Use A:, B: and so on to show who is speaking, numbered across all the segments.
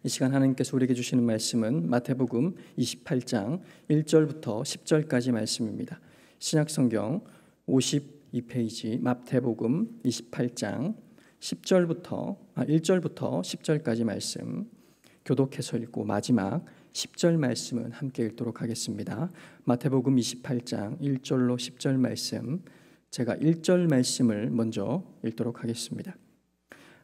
A: 이 시간 하나님께서 우리에게 주시는 말씀은 마태복음 28장 1절부터 10절까지 말씀입니다. 신약성경 52페이지 마태복음 28장 1절부터 10절까지 말씀 교독해서 읽고 마지막 10절 말씀은 함께 읽도록 하겠습니다. 마태복음 28장 1절로 10절 말씀, 제가 1절 말씀을 먼저 읽도록 하겠습니다.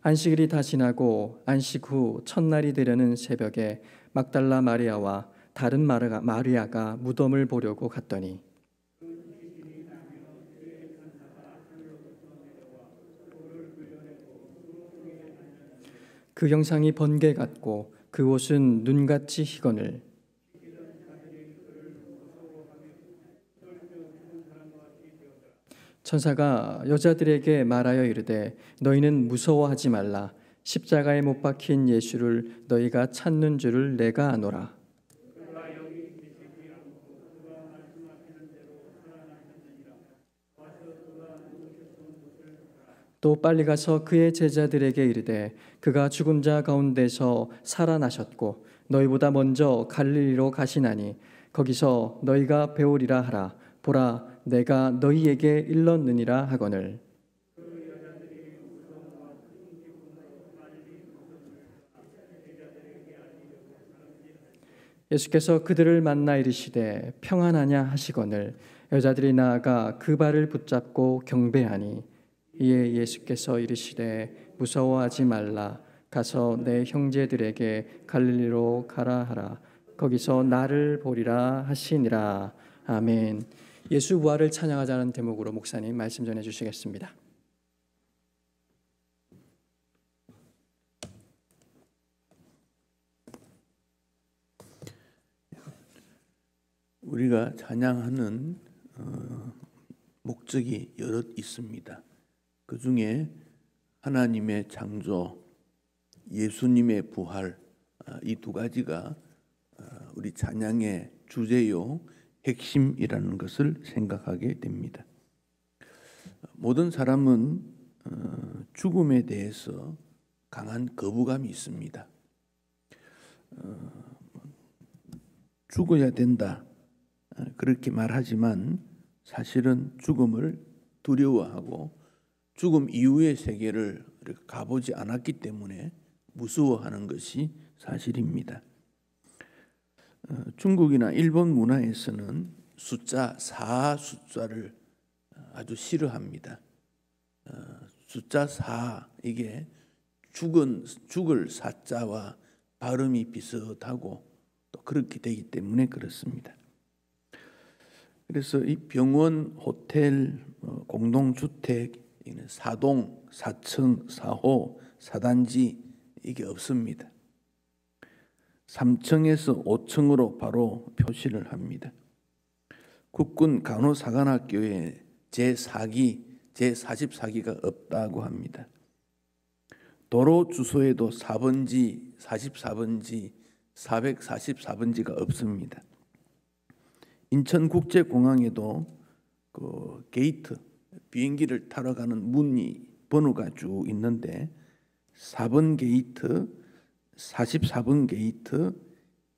A: 안식일이 다 지나고 안식 후 첫날이 되려는 새벽에 막달라 마리아와 다른 마리아가 무덤을 보려고 갔더니 그 형상이 번개 같고 그 옷은 눈같이 희거늘 천사가 여자들에게 말하여 이르되 너희는 무서워하지 말라. 십자가에 못 박힌 예수를 너희가 찾는 줄을 내가 아노라. 또 빨리 가서 그의 제자들에게 이르되 그가 죽은 자 가운데서 살아나셨고 너희보다 먼저 갈릴리로 가시나니 거기서 너희가 배우리라 하라. 보라, 내가 너희에게 일렀느니라 하거늘. 예수께서 그들을 만나 이르시되 평안하냐 하시거늘 여자들이 나아가 그 발을 붙잡고 경배하니 이에 예수께서 이르시되 무서워하지 말라. 가서 내 형제들에게 갈릴리로 가라 하라. 거기서 나를 보리라 하시니라. 아멘. 예수 부활을 찬양하자는 제목으로 목사님 말씀 전해 주시겠습니다.
B: 우리가 찬양하는 목적이 여럿 있습니다. 그 중에 하나님의 창조, 예수님의 부활, 이 두 가지가 우리 찬양의 주제요 핵심이라는 것을 생각하게 됩니다. 모든 사람은 죽음에 대해서 강한 거부감이 있습니다. 죽어야 된다 그렇게 말하지만 사실은 죽음을 두려워하고 죽음 이후의 세계를 가보지 않았기 때문에 무서워하는 것이 사실입니다. 중국이나 일본 문화에서는 숫자 4 숫자를 아주 싫어합니다. 숫자 4 이게 죽을 사자와 발음이 비슷하고 또 그렇게 되기 때문에 그렇습니다. 그래서 이 병원, 호텔, 공동주택, 사동, 사층, 사호, 사단지 이게 없습니다. 3층에서 5층으로 바로 표시를 합니다. 국군 간호사관학교에 제4기, 제44기가 없다고 합니다. 도로 주소에도 4번지, 44번지, 444번지가 없습니다. 인천국제공항에도 그 게이트, 비행기를 타러 가는 문이 번호가 쭉 있는데 4번 게이트, 44번 게이트,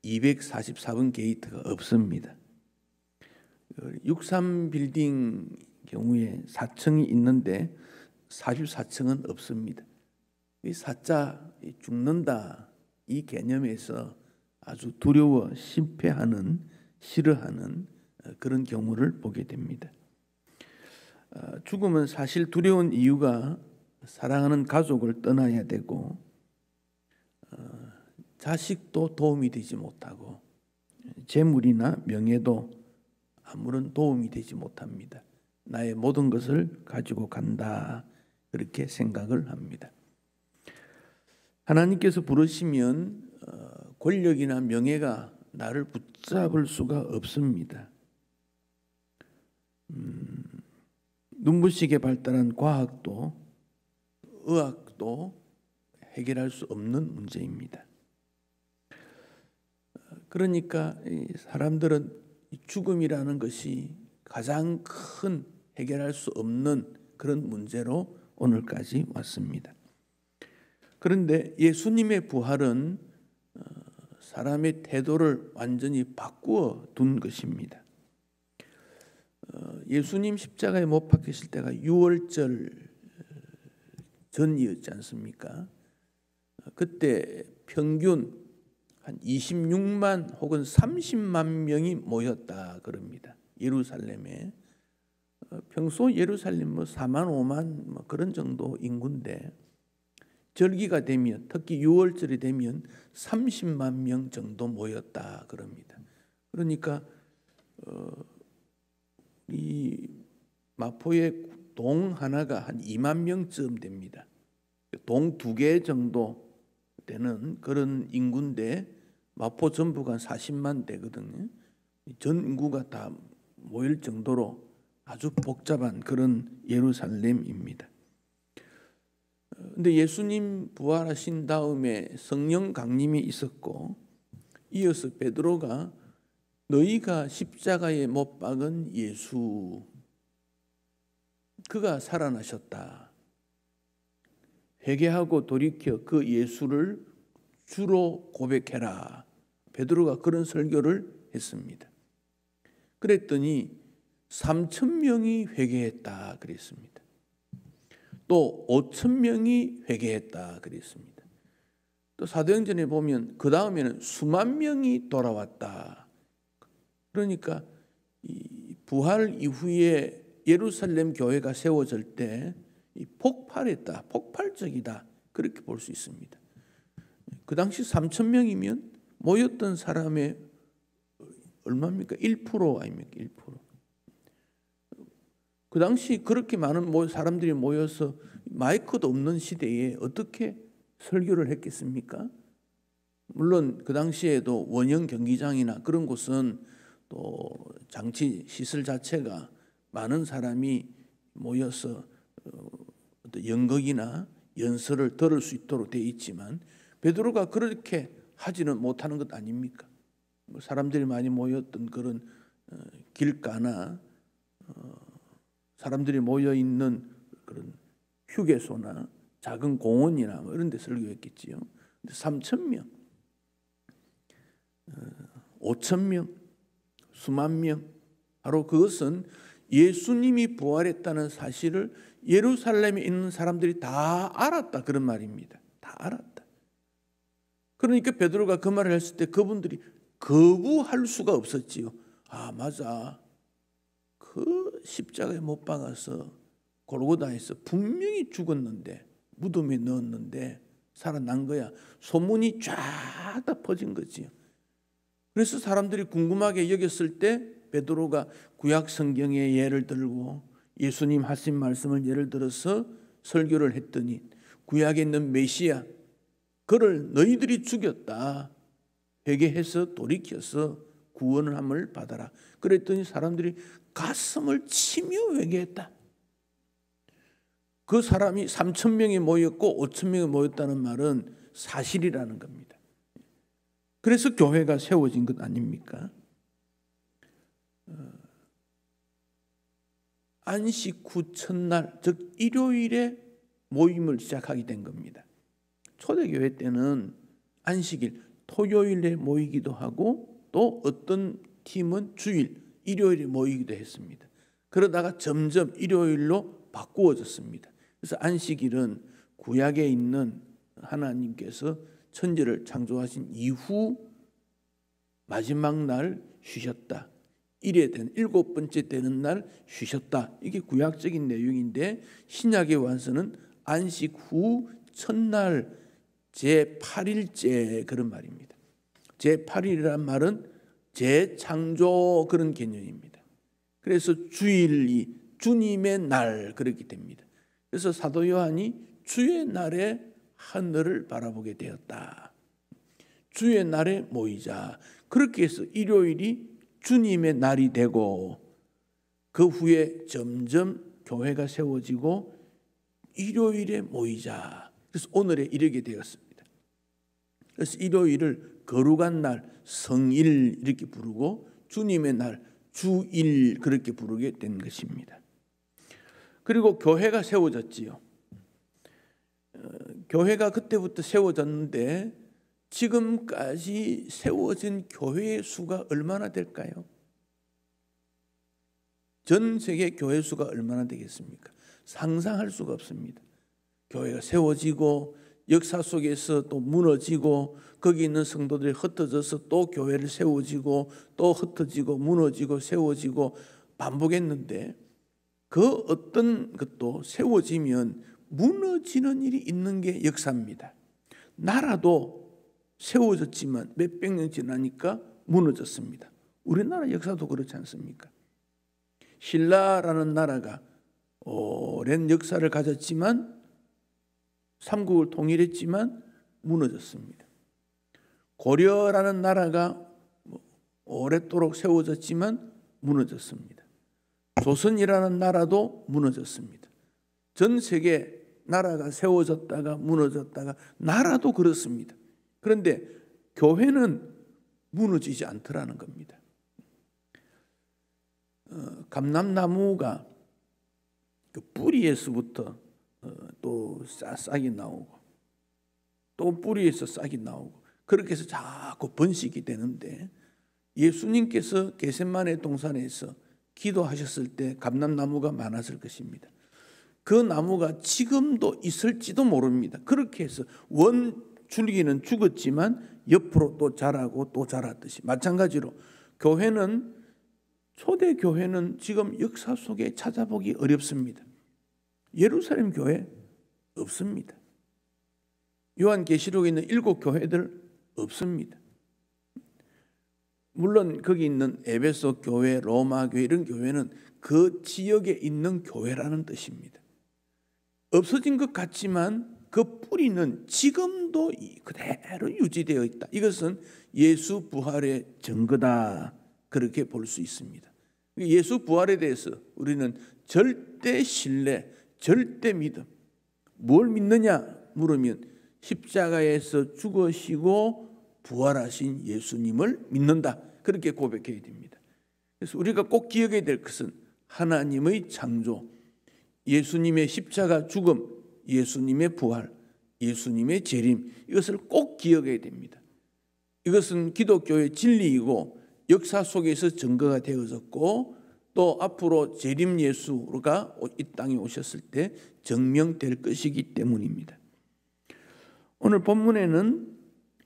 B: 244번 게이트가 없습니다. 63빌딩 경우에 4층이 있는데 44층은 없습니다. 이 사자 죽는다 이 개념에서 아주 두려워 실패하는 싫어하는 그런 경우를 보게 됩니다. 죽음은 사실 두려운 이유가 사랑하는 가족을 떠나야 되고 자식도 도움이 되지 못하고 재물이나 명예도 아무런 도움이 되지 못합니다. 나의 모든 것을 가지고 간다 그렇게 생각을 합니다. 하나님께서 부르시면 권력이나 명예가 나를 붙잡을 수가 없습니다. 눈부시게 발달한 과학도 의학도 해결할 수 없는 문제입니다. 그러니까 사람들은 죽음이라는 것이 가장 큰 해결할 수 없는 그런 문제로 오늘까지 왔습니다. 그런데 예수님의 부활은 사람의 태도를 완전히 바꾸어 둔 것입니다. 예수님 십자가에 못 박히실 때가 6월절 전이었지 않습니까? 그때 평균 한 26만 혹은 30만 명이 모였다 그럽니다. 예루살렘에. 평소 예루살렘 4만 5만 그런 정도 인구인데 절기가 되면, 특히 6월절이 되면 30만 명 정도 모였다 그럽니다. 그러니까 이 마포의 동 하나가 한 2만 명쯤 됩니다. 동 2개 정도 되는 그런 인구인데 마포 전부가 한 40만 되거든요. 전 인구가 다 모일 정도로 아주 복잡한 그런 예루살렘입니다. 근데 예수님 부활하신 다음에 성령 강림이 있었고, 이어서 베드로가 너희가 십자가에 못 박은 예수, 그가 살아나셨다. 회개하고 돌이켜 그 예수를 주로 고백해라. 베드로가 그런 설교를 했습니다. 그랬더니 3,000명이 회개했다 그랬습니다. 또 5,000명이 회개했다 그랬습니다. 또 사도행전에 보면 그 다음에는 수만 명이 돌아왔다. 그러니까 이 부활 이후에 예루살렘 교회가 세워질 때 폭발했다, 폭발적이다 그렇게 볼 수 있습니다. 그 당시 3,000명이면 모였던 사람의 얼마입니까? 1% 아닙니까? 1%. 그 당시 그렇게 많은 사람들이 모여서 마이크도 없는 시대에 어떻게 설교를 했겠습니까? 물론 그 당시에도 원형 경기장이나 그런 곳은 또 장치 시설 자체가 많은 사람이 모여서 어떤 연극이나 연설을 들을 수 있도록 되어 있지만 베드로가 그렇게 하지는 못하는 것 아닙니까? 사람들이 많이 모였던 그런 길가나 사람들이 모여 있는 그런 휴게소나 작은 공원이나 이런 데 설교했겠지요. 3,000명, 5,000명, 수만 명, 바로 그것은 예수님이 부활했다는 사실을 예루살렘에 있는 사람들이 다 알았다 그런 말입니다. 다 알았다. 그러니까 베드로가 그 말을 했을 때 그분들이 거부할 수가 없었지요. 아, 맞아. 그 십자가에 못 박아서 골고다에서 분명히 죽었는데 무덤에 넣었는데 살아난 거야. 소문이 쫙 다 퍼진 거지요. 그래서 사람들이 궁금하게 여겼을 때 베드로가 구약 성경의 예를 들고 예수님 하신 말씀을 예를 들어서 설교를 했더니 구약에 있는 메시아 그를 너희들이 죽였다. 회개해서 돌이켜서 구원을 함을 받아라. 그랬더니 사람들이 가슴을 치며 회개했다. 그 사람이 3,000명이 모였고 5,000명이 모였다는 말은 사실이라는 겁니다. 그래서 교회가 세워진 것 아닙니까? 안식 후 첫날, 즉 일요일에 모임을 시작하게 된 겁니다. 초대교회 때는 안식일, 토요일에 모이기도 하고 또 어떤 팀은 주일, 일요일에 모이기도 했습니다. 그러다가 점점 일요일로 바꾸어졌습니다. 그래서 안식일은 구약에 있는 하나님께서 천지를 창조하신 이후 마지막 날 쉬셨다. 일에 된 7번째 되는 날 쉬셨다. 이게 구약적인 내용인데 신약의 완서는 안식 후 첫날 제8일째 그런 말입니다. 제8일이란 말은 재창조 그런 개념입니다. 그래서 주일이 주님의 날 그렇게 됩니다. 그래서 사도 요한이 주의 날에 하늘을 바라보게 되었다. 주의 날에 모이자. 그렇게 해서 일요일이 주님의 날이 되고 그 후에 점점 교회가 세워지고 일요일에 모이자. 그래서 오늘에 이르게 되었습니다. 그래서 일요일을 거룩한 날, 성일 이렇게 부르고 주님의 날, 주일 그렇게 부르게 된 것입니다. 그리고 교회가 세워졌지요. 교회가 그때부터 세워졌는데 지금까지 세워진 교회의 수가 얼마나 될까요? 전 세계 교회 수가 얼마나 되겠습니까? 상상할 수가 없습니다. 교회가 세워지고 역사 속에서 또 무너지고 거기 있는 성도들이 흩어져서 또 교회를 세워지고 또 흩어지고 무너지고 세워지고 반복했는데 그 어떤 것도 세워지면 무너지는 일이 있는 게 역사입니다. 나라도 세워졌지만 몇백 년 지나니까 무너졌습니다. 우리나라 역사도 그렇지 않습니까? 신라라는 나라가 오랜 역사를 가졌지만 삼국을 통일했지만 무너졌습니다. 고려라는 나라가 오랫도록 세워졌지만 무너졌습니다. 조선이라는 나라도 무너졌습니다. 전 세계 나라가 세워졌다가 무너졌다가 나라도 그렇습니다. 그런데 교회는 무너지지 않더라는 겁니다. 감람나무가 그 뿌리에서부터 또 싹이 나오고 또 뿌리에서 싹이 나오고 그렇게 해서 자꾸 번식이 되는데 예수님께서 겟세마네 동산에서 기도하셨을 때 감람나무가 많았을 것입니다. 그 나무가 지금도 있을지도 모릅니다. 그렇게 해서 원 줄기는 죽었지만 옆으로 또 자라고 또 자랐듯이 마찬가지로 교회는 초대 교회는 지금 역사 속에 찾아보기 어렵습니다. 예루살렘 교회 없습니다. 요한계시록에 있는 7 교회들 없습니다. 물론 거기 있는 에베소 교회, 로마 교회 이런 교회는 그 지역에 있는 교회라는 뜻입니다. 없어진 것 같지만 그 뿌리는 지금도 그대로 유지되어 있다. 이것은 예수 부활의 증거다. 그렇게 볼 수 있습니다. 예수 부활에 대해서 우리는 절대 신뢰, 절대 믿음. 뭘 믿느냐 물으면 십자가에서 죽으시고 부활하신 예수님을 믿는다. 그렇게 고백해야 됩니다. 그래서 우리가 꼭 기억해야 될 것은 하나님의 창조, 예수님의 십자가 죽음, 예수님의 부활, 예수님의 재림, 이것을 꼭 기억해야 됩니다. 이것은 기독교의 진리이고 역사 속에서 증거가 되어졌고 또 앞으로 재림 예수가 이 땅에 오셨을 때 증명될 것이기 때문입니다. 오늘 본문에는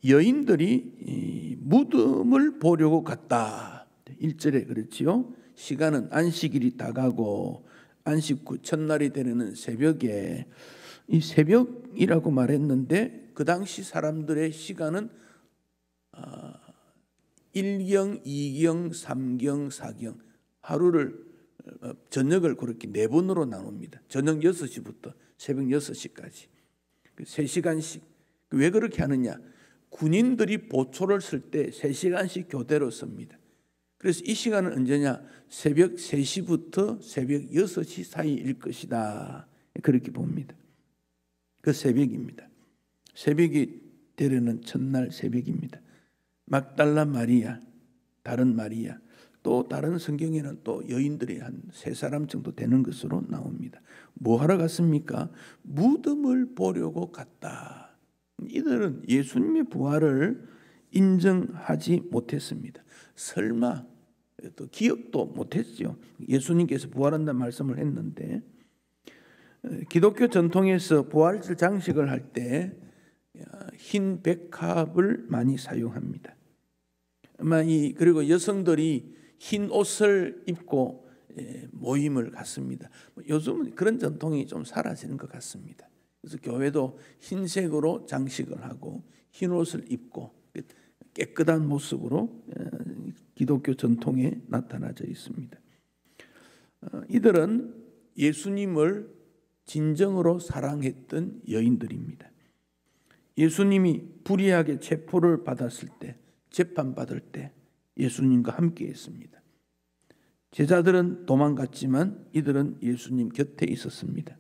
B: 여인들이 무덤을 보려고 갔다. 1절에 그렇지요. 시간은 안식일이 다가고 안식 후 첫날이 되는 새벽에, 이 새벽이라고 말했는데 그 당시 사람들의 시간은 1경, 2경, 3경, 4경 하루를 저녁을 그렇게 4번으로 나눕니다. 저녁 6시부터 새벽 6시까지 3시간씩. 왜 그렇게 하느냐? 군인들이 보초를 쓸 때 3시간씩 교대로 씁니다. 그래서 이 시간은 언제냐? 새벽 3시부터 새벽 6시 사이일 것이다. 그렇게 봅니다. 그 새벽입니다. 새벽이 되려는 첫날 새벽입니다. 막달라 마리아, 다른 마리아, 또 다른 성경에는 또 여인들이 한 3사람 정도 되는 것으로 나옵니다. 뭐 하러 갔습니까? 무덤을 보려고 갔다. 이들은 예수님의 부활을 인정하지 못했습니다. 설마 또 기억도 못했죠. 예수님께서 부활한다는 말씀을 했는데 기독교 전통에서 부활절 장식을 할 때 흰 백합을 많이 사용합니다. 그리고 여성들이 흰 옷을 입고 모임을 갖습니다. 요즘은 그런 전통이 좀 사라지는 것 같습니다. 그래서 교회도 흰색으로 장식을 하고 흰 옷을 입고 깨끗한 모습으로 기독교 전통에 나타나져 있습니다. 이들은 예수님을 진정으로 사랑했던 여인들입니다. 예수님이 불의하게 체포를 받았을 때, 재판받을 때 예수님과 함께 했습니다. 제자들은 도망갔지만 이들은 예수님 곁에 있었습니다.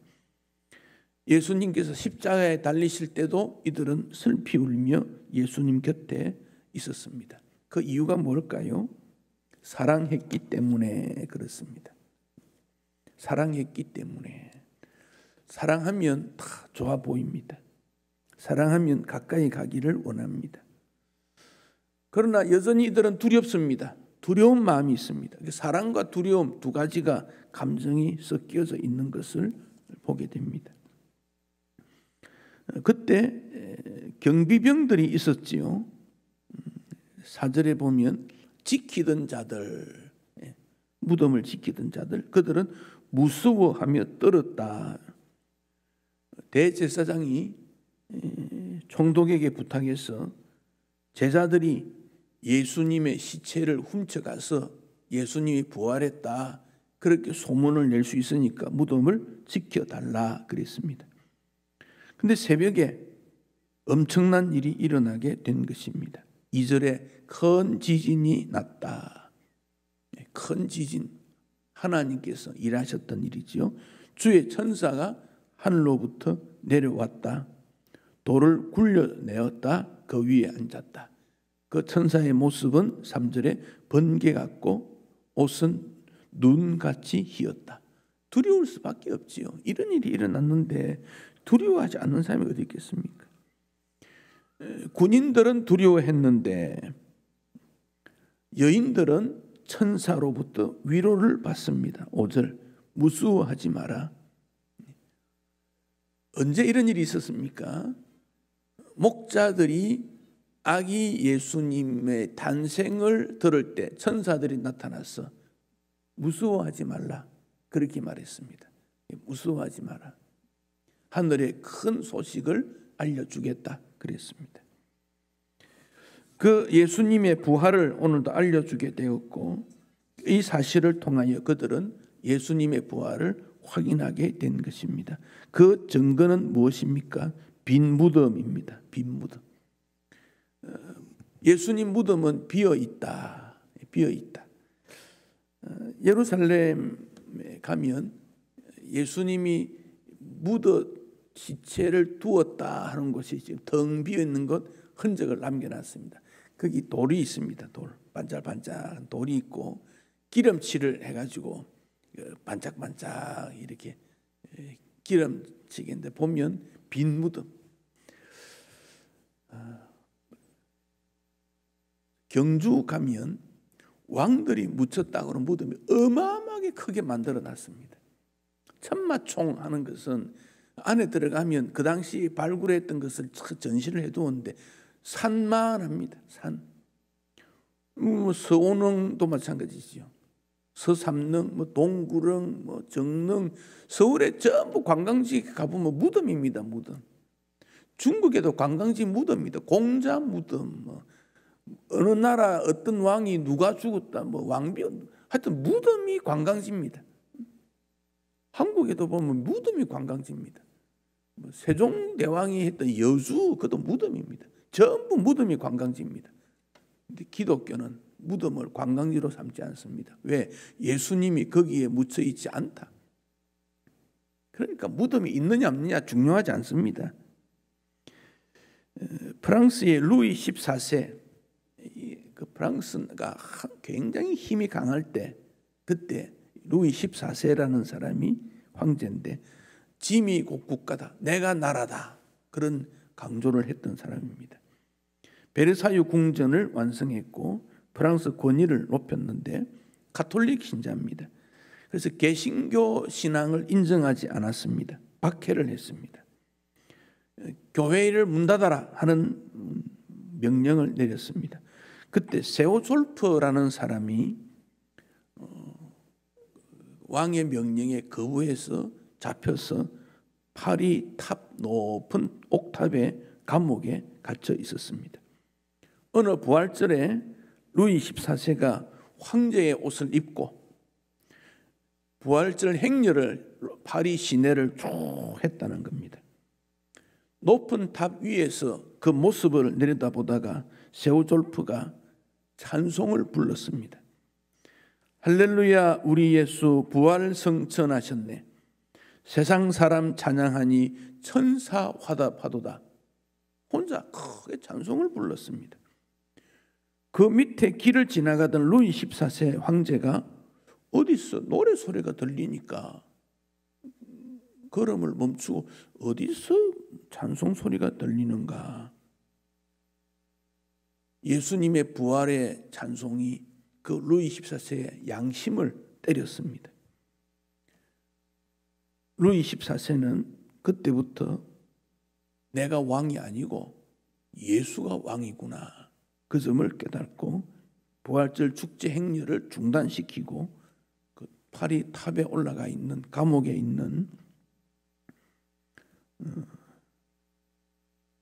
B: 예수님께서 십자가에 달리실 때도 이들은 슬피 울며 예수님 곁에 있었습니다. 그 이유가 뭘까요? 사랑했기 때문에 그렇습니다. 사랑했기 때문에. 사랑하면 다 좋아 보입니다. 사랑하면 가까이 가기를 원합니다. 그러나 여전히 이들은 두렵습니다. 두려운 마음이 있습니다. 사랑과 두려움 두 가지가 감정이 섞여져 있는 것을 보게 됩니다. 그때 경비병들이 있었지요. 4절에 보면 지키던 자들, 무덤을 지키던 자들, 그들은 무서워하며 떨었다. 대제사장이 총독에게 부탁해서 제자들이 예수님의 시체를 훔쳐가서 예수님이 부활했다, 그렇게 소문을 낼 수 있으니까 무덤을 지켜달라 그랬습니다. 근데 새벽에 엄청난 일이 일어나게 된 것입니다. 2절에 큰 지진이 났다. 큰 지진, 하나님께서 일하셨던 일이지요. 주의 천사가 하늘로부터 내려왔다. 돌을 굴려내었다. 그 위에 앉았다. 그 천사의 모습은 3절에 번개 같고 옷은 눈같이 희었다. 두려울 수밖에 없지요. 이런 일이 일어났는데 두려워하지 않는 사람이 어디 있겠습니까? 군인들은 두려워했는데 여인들은 천사로부터 위로를 받습니다. 5절, 무서워하지 마라. 언제 이런 일이 있었습니까? 목자들이 아기 예수님의 탄생을 들을 때 천사들이 나타나서 무서워하지 말라 그렇게 말했습니다. 무서워하지 마라. 하늘의 큰 소식을 알려주겠다 그랬습니다. 그 예수님의 부활을 오늘도 알려주게 되었고, 이 사실을 통하여 그들은 예수님의 부활을 확인하게 된 것입니다. 그 증거는 무엇입니까? 빈 무덤입니다. 빈 무덤. 예수님 무덤은 비어 있다. 비어 있다. 예루살렘에 가면 예수님이 시체를 두었다 하는 곳이 지금 덩 비어 있는 것 흔적을 남겨놨습니다. 거기 돌이 있습니다. 돌, 반짝반짝한 돌이 있고 기름칠을 해가지고 반짝반짝 이렇게 기름치기인데 보면 빈 무덤. 경주 가면 왕들이 묻혔다고 하는 무덤이 어마어마하게 크게 만들어놨습니다. 천마총 하는 것은 안에 들어가면 그 당시 발굴했던 것을 전시를 해두었는데 산만합니다. 산. 서오능도 마찬가지죠. 서삼능, 동구릉, 정릉, 서울에 전부 관광지 가보면 무덤입니다. 무덤. 중국에도 관광지 무덤입니다. 공자 무덤, 어느 나라 어떤 왕이 누가 죽었다, 왕비, 하여튼 무덤이 관광지입니다. 한국에도 보면 무덤이 관광지입니다. 세종대왕이 했던 여주, 그것도 무덤입니다. 전부 무덤이 관광지입니다. 근데 기독교는 무덤을 관광지로 삼지 않습니다. 왜? 예수님이 거기에 묻혀 있지 않다. 그러니까 무덤이 있느냐 없느냐 중요하지 않습니다. 프랑스의 루이 14세, 그 프랑스가 굉장히 힘이 강할 때, 그때 루이 14세라는 사람이 황제인데 짐이 곧 국가다, 내가 나라다, 그런 강조를 했던 사람입니다. 베르사유 궁전을 완성했고 프랑스 권위를 높였는데 가톨릭 신자입니다. 그래서 개신교 신앙을 인정하지 않았습니다. 박해를 했습니다. 교회를 문 닫아라 하는 명령을 내렸습니다. 그때 세오졸프라는 사람이 왕의 명령에 거부해서 잡혀서 파리 탑 높은 옥탑의 감옥에 갇혀 있었습니다. 어느 부활절에 루이 14세가 황제의 옷을 입고 부활절 행렬을 파리 시내를 쭉 했다는 겁니다. 높은 탑 위에서 그 모습을 내려다보다가 세오졸프가 찬송을 불렀습니다. 할렐루야, 우리 예수 부활 성천하셨네. 세상 사람 찬양하니 천사 화답하도다. 혼자 크게 찬송을 불렀습니다. 그 밑에 길을 지나가던 루이 14세 황제가 어디서 노래 소리가 들리니까 걸음을 멈추고 어디서 찬송 소리가 들리는가. 예수님의 부활의 찬송이 그 루이 14세의 양심을 때렸습니다. 루이 14세는 그때부터 내가 왕이 아니고 예수가 왕이구나 그 점을 깨닫고 부활절 축제 행렬을 중단시키고 그 파리 탑에 올라가 있는 감옥에 있는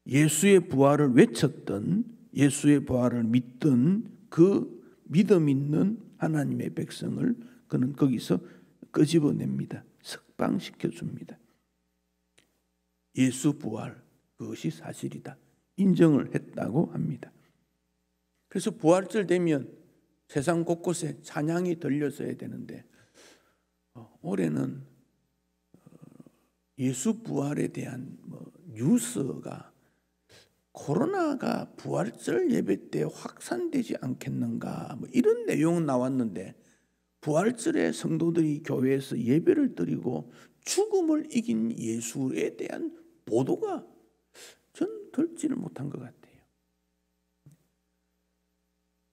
B: 예수의 부활을 외쳤던, 예수의 부활을 믿던 그 믿음 있는 하나님의 백성을 그는 거기서 끄집어냅니다. 석방시켜 줍니다. 예수 부활, 그것이 사실이다 인정을 했다고 합니다. 그래서 부활절 되면 세상 곳곳에 찬양이 들려서야 되는데 올해는 예수 부활에 대한 뉴스가 코로나가 부활절 예배 때 확산되지 않겠는가 이런 내용은 나왔는데 부활절에 성도들이 교회에서 예배를 드리고 죽음을 이긴 예수에 대한 보도가 전 들지를 못한 것 같아요.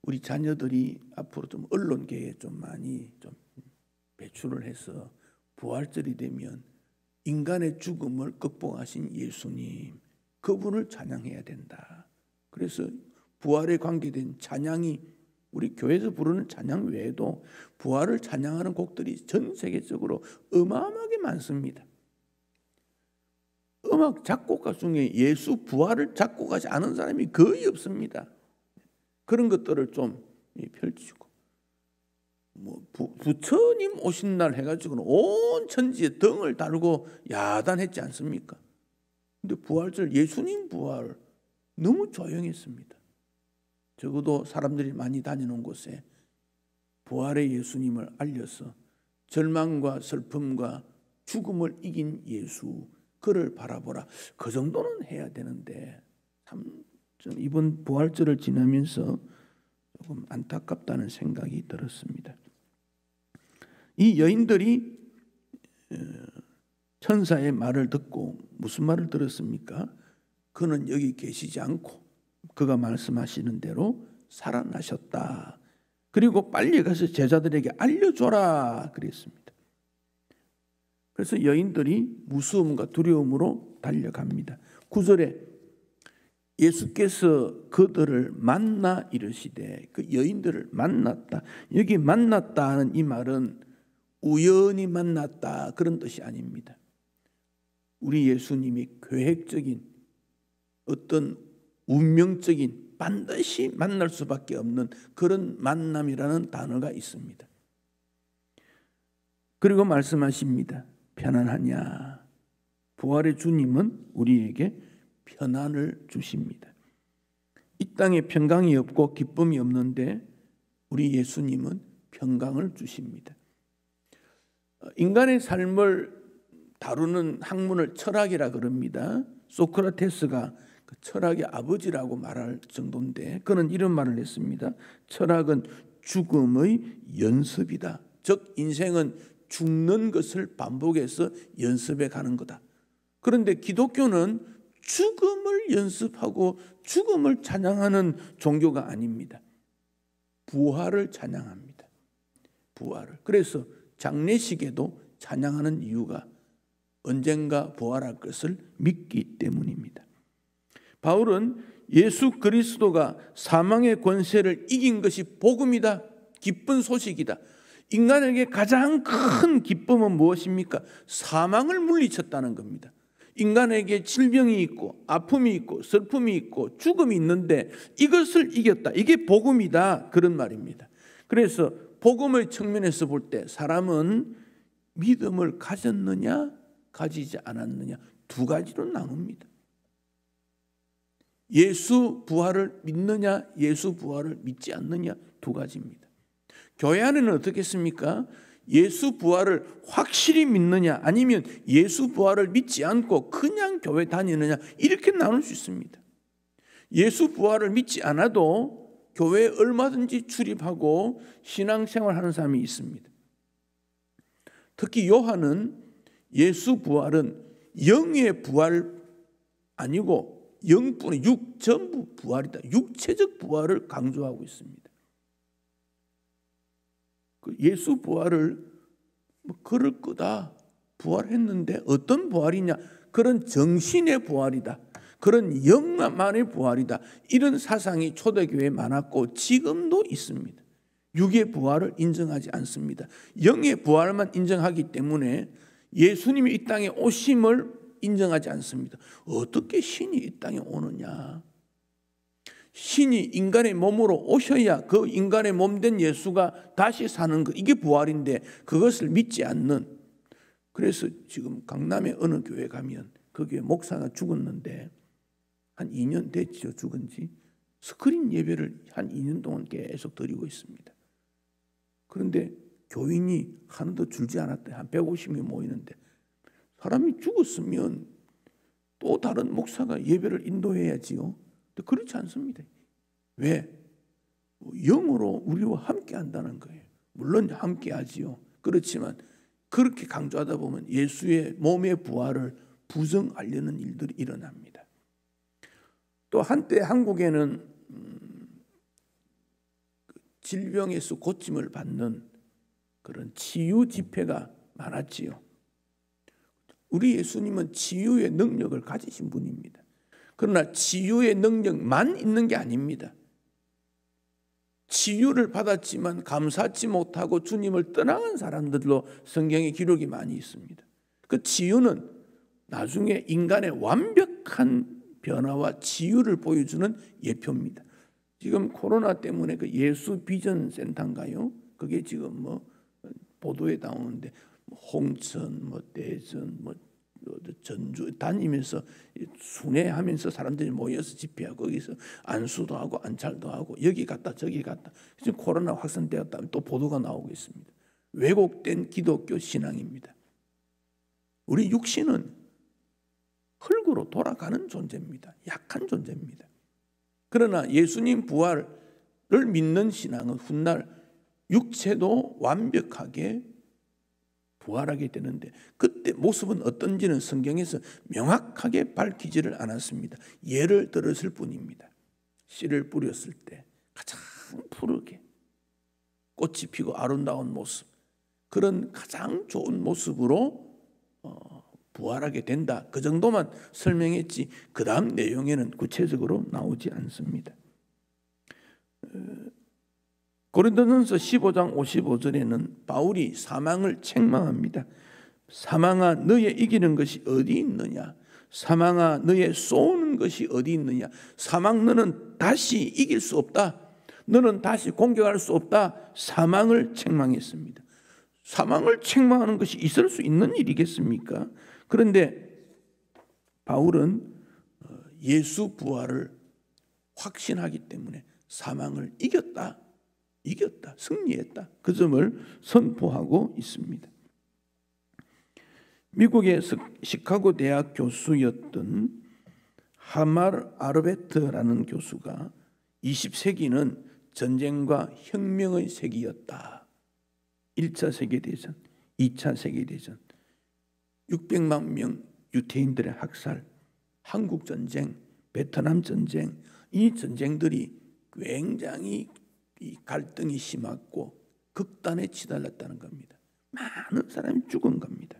B: 우리 자녀들이 앞으로 좀 언론계에 좀 많이 좀 배출을 해서 부활절이 되면 인간의 죽음을 극복하신 예수님, 그분을 찬양해야 된다. 그래서 부활에 관계된 찬양이 우리 교회에서 부르는 찬양 외에도 부활을 찬양하는 곡들이 전 세계적으로 어마어마하게 많습니다. 음악 작곡가 중에 예수 부활을 작곡하지 않은 사람이 거의 없습니다. 그런 것들을 좀 펼치고 부처님 오신 날 해가지고는 온 천지에 등을 달고 야단했지 않습니까? 근데 부활절 예수님 부활 너무 조용했습니다. 적어도 사람들이 많이 다니는 곳에 부활의 예수님을 알려서 절망과 슬픔과 죽음을 이긴 예수, 그를 바라보라. 그 정도는 해야 되는데 참 이번 부활절을 지나면서 조금 안타깝다는 생각이 들었습니다. 이 여인들이 천사의 말을 듣고 무슨 말을 들었습니까? 그는 여기 계시지 않고 그가 말씀하시는 대로 살아나셨다. 그리고 빨리 가서 제자들에게 알려줘라 그랬습니다. 그래서 여인들이 무서움과 두려움으로 달려갑니다. 9절에 예수께서 그들을 만나 이르시되, 그 여인들을 만났다. 여기 만났다 하는 이 말은 우연히 만났다 그런 뜻이 아닙니다. 우리 예수님이 계획적인 어떤 운명적인 반드시 만날 수밖에 없는 그런 만남이라는 단어가 있습니다. 그리고 말씀하십니다. 편안하냐? 부활의 주님은 우리에게 편안을 주십니다. 이 땅에 평강이 없고 기쁨이 없는데 우리 예수님은 평강을 주십니다. 인간의 삶을 다루는 학문을 철학이라 그럽니다. 소크라테스가 그 철학의 아버지라고 말할 정도인데 그는 이런 말을 했습니다. 철학은 죽음의 연습이다. 즉 인생은 죽는 것을 반복해서 연습해 가는 거다. 그런데 기독교는 죽음을 연습하고 죽음을 찬양하는 종교가 아닙니다. 부활을 찬양합니다. 부활을. 그래서 장례식에도 찬양하는 이유가 언젠가 부활할 것을 믿기 때문입니다. 바울은 예수 그리스도가 사망의 권세를 이긴 것이 복음이다. 기쁜 소식이다. 인간에게 가장 큰 기쁨은 무엇입니까? 사망을 물리쳤다는 겁니다. 인간에게 질병이 있고 아픔이 있고 슬픔이 있고 죽음이 있는데 이것을 이겼다. 이게 복음이다. 그런 말입니다. 그래서 복음의 측면에서 볼 때 사람은 믿음을 가졌느냐 가지지 않았느냐 두 가지로 나눕니다. 예수 부활을 믿느냐 예수 부활을 믿지 않느냐 두 가지입니다. 교회 안에는 어떻겠습니까? 예수 부활을 확실히 믿느냐 아니면 예수 부활을 믿지 않고 그냥 교회 다니느냐 이렇게 나눌 수 있습니다. 예수 부활을 믿지 않아도 교회에 얼마든지 출입하고 신앙생활하는 사람이 있습니다. 특히 요한은 예수 부활은 영의 부활 아니고 영뿐이 육 전부 부활이다. 육체적 부활을 강조하고 있습니다. 예수 부활을 그럴 거다. 부활했는데 어떤 부활이냐? 그런 정신의 부활이다. 그런 영만의 부활이다. 이런 사상이 초대교회에 많았고 지금도 있습니다. 육의 부활을 인정하지 않습니다. 영의 부활만 인정하기 때문에 예수님이 이 땅에 오심을 인정하지 않습니다. 어떻게 신이 이 땅에 오느냐? 신이 인간의 몸으로 오셔야 그 인간의 몸된 예수가 다시 사는 것, 이게 부활인데 그것을 믿지 않는, 그래서 지금 강남의 어느 교회 가면 그 교회 목사가 죽었는데 한 2년 됐죠. 죽은 지. 스크린 예배를 한 2년 동안 계속 드리고 있습니다. 그런데 교인이 하나도 줄지 않았대. 한 150명 모이는데 사람이 죽었으면 또 다른 목사가 예배를 인도해야지요. 그렇지 않습니다. 왜? 영으로 우리와 함께 한다는 거예요. 물론 함께 하지요. 그렇지만 그렇게 강조하다 보면 예수의 몸의 부활을 부정하려는 일들이 일어납니다. 또 한때 한국에는 질병에서 고침을 받는 그런 치유 집회가 많았지요. 우리 예수님은 치유의 능력을 가지신 분입니다. 그러나 치유의 능력만 있는 게 아닙니다. 치유를 받았지만 감사하지 못하고 주님을 떠나간 사람들로 성경에 기록이 많이 있습니다. 그 치유는 나중에 인간의 완벽한 변화와 치유를 보여주는 예표입니다. 지금 코로나 때문에 그 예수 비전 센터인가요? 그게 지금 보도에 나오는데 홍천, 대전, 전주 다니면서 순회하면서 사람들이 모여서 집회하고 거기서 안수도 하고 안찰도 하고 여기 갔다 저기 갔다. 지금 코로나 확산되었다면 또 보도가 나오고 있습니다. 왜곡된 기독교 신앙입니다. 우리 육신은 흙으로 돌아가는 존재입니다. 약한 존재입니다. 그러나 예수님 부활을 믿는 신앙은 훗날 육체도 완벽하게 부활하게 되는데 그때 모습은 어떤지는 성경에서 명확하게 밝히지를 않았습니다. 예를 들었을 뿐입니다. 씨를 뿌렸을 때 가장 푸르게 꽃이 피고 아름다운 모습, 그런 가장 좋은 모습으로 부활하게 된다. 그 정도만 설명했지 그 다음 내용에는 구체적으로 나오지 않습니다. 고린도전서 15장 55절에는 바울이 사망을 책망합니다. 사망아 너의 이기는 것이 어디 있느냐? 사망아 너의 쏘는 것이 어디 있느냐? 사망 너는 다시 이길 수 없다. 너는 다시 공격할 수 없다. 사망을 책망했습니다. 사망을 책망하는 것이 있을 수 있는 일이겠습니까? 그런데 바울은 예수 부활을 확신하기 때문에 사망을 이겼다, 승리했다. 그 점을 선포하고 있습니다. 미국의 시카고 대학 교수였던 하말 아르베트라는 교수가 20세기는 전쟁과 혁명의 세기였다. 1차 세계대전, 2차 세계대전, 600만 명 유태인들의 학살, 한국전쟁, 베트남전쟁, 이 전쟁들이 굉장히 갈등이 심했고 극단에 치달았다는 겁니다. 많은 사람이 죽은 겁니다.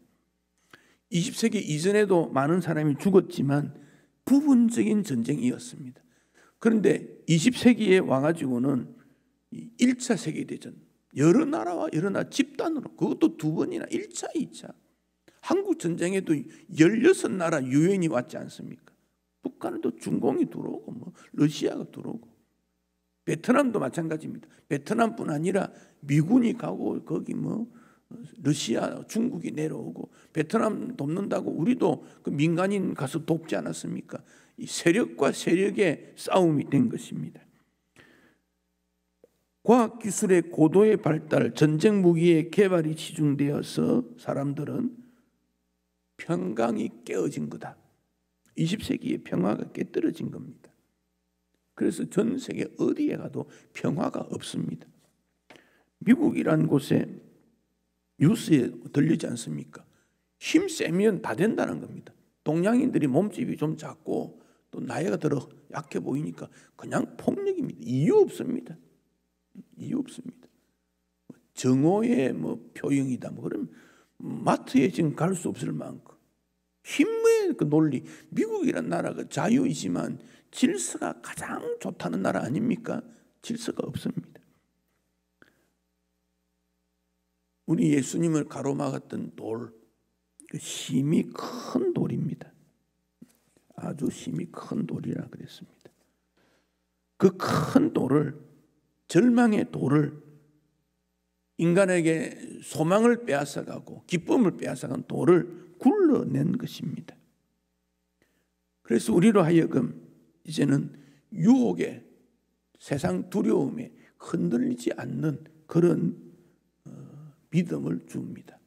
B: 20세기 이전에도 많은 사람이 죽었지만 부분적인 전쟁이었습니다. 그런데 20세기에 와가지고는 1차 세계대전, 여러 나라와 여러 나라 집단으로, 그것도 2번이나 1차, 2차. 한국 전쟁에도 16나라 유엔이 왔지 않습니까? 북한에도 중공이 들어오고 러시아가 들어오고 베트남도 마찬가지입니다. 베트남뿐 아니라 미군이 가고 거기 러시아, 중국이 내려오고 베트남 돕는다고 우리도 그 민간인 가서 돕지 않았습니까? 이 세력과 세력의 싸움이 된 것입니다. 과학기술의 고도의 발달, 전쟁 무기의 개발이 치중되어서 사람들은 평강이 깨어진 거다. 20세기의 평화가 깨떨어진 겁니다. 그래서 전 세계 어디에 가도 평화가 없습니다. 미국이라는 곳에 뉴스에 들리지 않습니까? 힘 세면 다 된다는 겁니다. 동양인들이 몸집이 좀 작고 또 나이가 들어 약해 보이니까 그냥 폭력입니다. 이유 없습니다. 이유 없습니다. 정오의 표형이다. 그럼 마트에 지금 갈 수 없을 만큼 힘의 그 논리. 미국이란 나라가 자유이지만 질서가 가장 좋다는 나라 아닙니까? 질서가 없습니다. 우리 예수님을 가로막았던 돌, 그 힘이 큰 돌입니다. 아주 힘이 큰 돌이라 그랬습니다. 그 큰 돌을, 절망의 돌을, 인간에게 소망을 빼앗아가고 기쁨을 빼앗아간 돌을 굴러낸 것입니다. 그래서 우리로 하여금 이제는 유혹에, 세상 두려움에 흔들리지 않는 그런 믿음을 줍니다.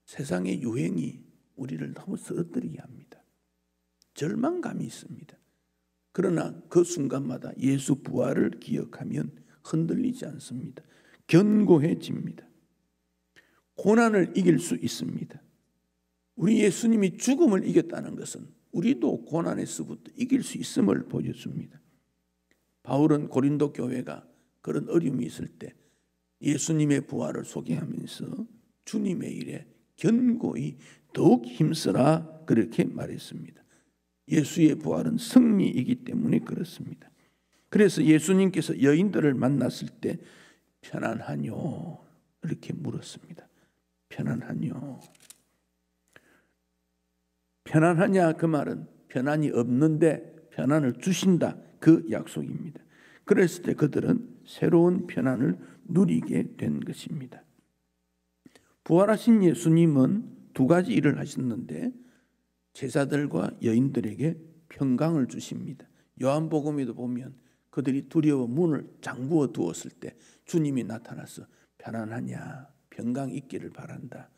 B: 세상의 유행이 우리를 너무 쓰러뜨리게 합니다. 절망감이 있습니다. 그러나 그 순간마다 예수 부활을 기억하면 흔들리지 않습니다. 견고해집니다. 고난을 이길 수 있습니다. 우리 예수님이 죽음을 이겼다는 것은 우리도 고난에서부터 이길 수 있음을 보여줍니다. 바울은 고린도 교회가 그런 어려움이 있을 때 예수님의 부활을 소개하면서 주님의 일에 견고히 더욱 힘쓰라 그렇게 말했습니다. 예수의 부활은 승리이기 때문에 그렇습니다. 그래서 예수님께서 여인들을 만났을 때 편안하뇨 이렇게 물었습니다. 편안하뇨. 편안하냐 그 말은 편안이 없는데 편안을 주신다 그 약속입니다. 그랬을 때 그들은 새로운 편안을 누리게 된 것입니다. 부활하신 예수님은 두 가지 일을 하셨는데 제자들과 여인들에게 평강을 주십니다. 요한복음에도 보면 그들이 두려워 문을 잠그어 두었을 때 주님이 나타나서 편안하냐 평강 있기를 바란다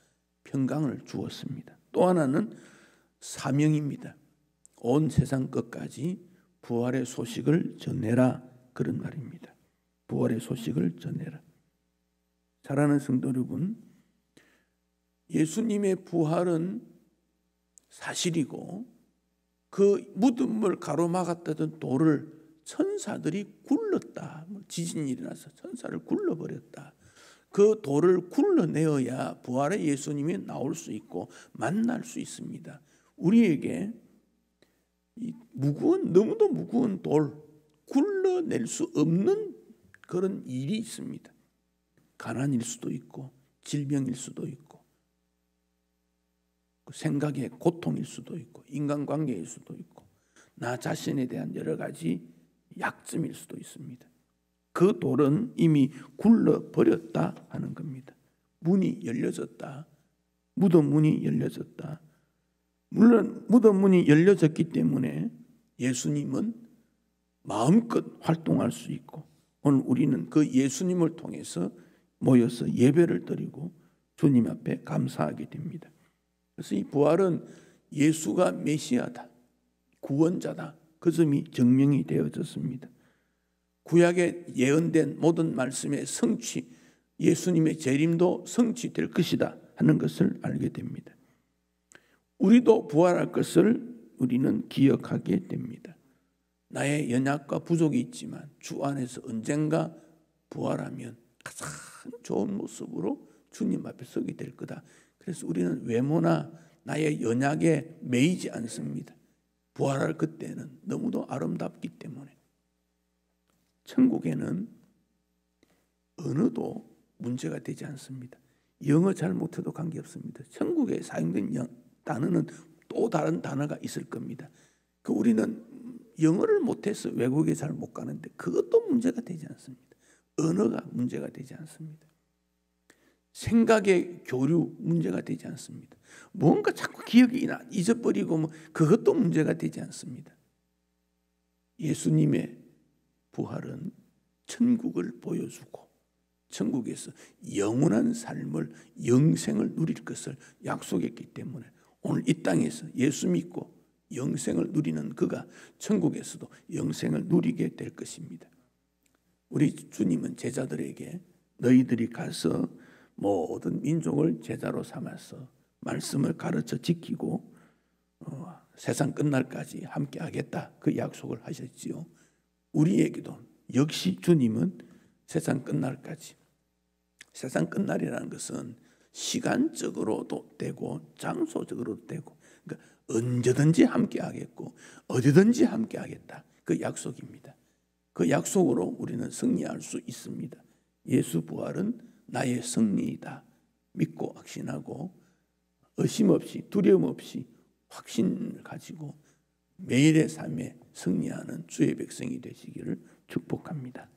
B: 평강을 주었습니다. 또 하나는 사명입니다. 온 세상 끝까지 부활의 소식을 전해라 그런 말입니다. 부활의 소식을 전해라. 사랑하는 성도 여러분, 예수님의 부활은 사실이고 그 무덤을 가로막았다던 돌을 천사들이 굴렀다. 지진이 일어나서 천사를 굴러버렸다. 그 돌을 굴러내어야 부활의 예수님이 나올 수 있고 만날 수 있습니다. 우리에게 이 너무도 무거운 돌 굴러낼 수 없는 그런 일이 있습니다. 가난일 수도 있고 질병일 수도 있고 생각의 고통일 수도 있고 인간관계일 수도 있고 나 자신에 대한 여러 가지 약점일 수도 있습니다. 그 돌은 이미 굴러버렸다 하는 겁니다. 문이 열려졌다. 무덤 문이 열려졌다. 물론 무덤 문이 열려졌기 때문에 예수님은 마음껏 활동할 수 있고 오늘 우리는 그 예수님을 통해서 모여서 예배를 드리고 주님 앞에 감사하게 됩니다. 그래서 이 부활은 예수가 메시아다, 구원자다. 그 점이 증명이 되어졌습니다. 구약에 예언된 모든 말씀의 성취, 예수님의 재림도 성취될 것이다 하는 것을 알게 됩니다. 우리도 부활할 것을 우리는 기억하게 됩니다. 나의 연약과 부족이 있지만 주 안에서 언젠가 부활하면 가장 좋은 모습으로 주님 앞에 서게 될 거다. 그래서 우리는 외모나 나의 연약에 매이지 않습니다. 부활할 그때는 너무도 아름답기 때문에. 천국에는 언어도 문제가 되지 않습니다. 영어 잘 못해도 관계없습니다. 천국에 사용된 단어는 또 다른 단어가 있을 겁니다. 우리는 영어를 못해서 외국에 잘 못 가는데 그것도 문제가 되지 않습니다. 언어가 문제가 되지 않습니다. 생각의 교류 문제가 되지 않습니다. 뭔가 자꾸 기억이 잊어버리고 그것도 문제가 되지 않습니다. 예수님의 부활은 천국을 보여주고 천국에서 영원한 삶을 영생을 누릴 것을 약속했기 때문에 오늘 이 땅에서 예수 믿고 영생을 누리는 그가 천국에서도 영생을 누리게 될 것입니다. 우리 주님은 제자들에게 너희들이 가서 모든 민족을 제자로 삼아서 말씀을 가르쳐 지키고 세상 끝날까지 함께 하겠다 그 약속을 하셨지요. 우리에게도 역시 주님은 세상 끝날까지, 세상 끝날이라는 것은 시간적으로도 되고 장소적으로도 되고, 그러니까 언제든지 함께 하겠고 어디든지 함께 하겠다 그 약속입니다. 그 약속으로 우리는 승리할 수 있습니다. 예수 부활은 나의 승리이다 믿고 확신하고 의심 없이 두려움 없이 확신을 가지고 매일의 삶에 승리하는 주의 백성이 되시기를 축복합니다.